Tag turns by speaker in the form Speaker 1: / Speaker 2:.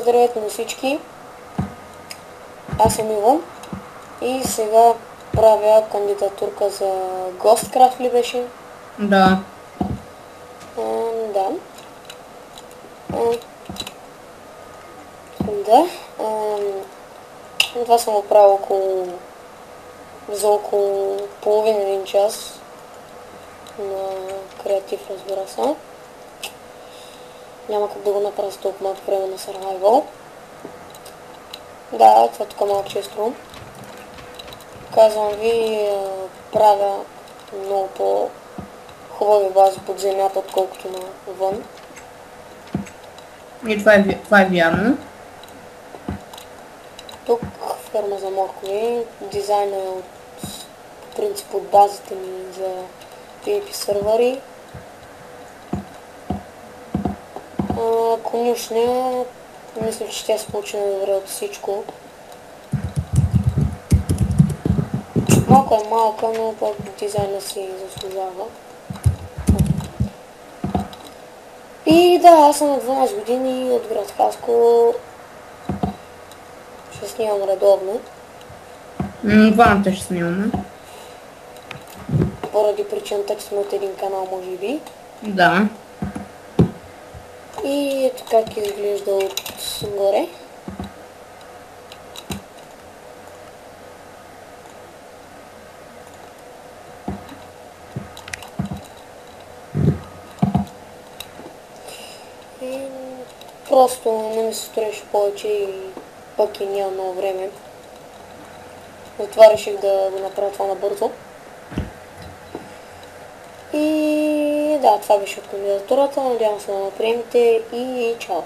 Speaker 1: Здравейте на всички, аз съм Иво и сега правя кандидатурка за Ghostcraft ли беше?
Speaker 2: Да.
Speaker 1: Да. Да. Това съм направил за около половин-един час на креатив, разбира се. Няма как да го направя за толкова малко време на Survival. Да, това тук малко често. Казвам ви, правя много по-хубави бази под земята, отколкото навън.
Speaker 2: И това е вярно.
Speaker 1: Тук ферма за моркови. Дизайна е по принцип от базите ми за PvP сървъри. Конюшня, мисля, че тя се получи на добре от всичко. Малко е малка, но пък дизайна си заслужава. И да, аз съм на 12 години от град Хасково. Ще снимам редовно.
Speaker 2: Двамата ще снимаме.
Speaker 1: Поради причината, че сме от един канал, може би.
Speaker 2: Да.
Speaker 1: И ето как изглежда отгоре. И просто не ми се строеше повече и пък и няма много време. Затова реших да го направя това набързо. И да, това беше от кандидатурата. Надявам се да ме приемете и чао!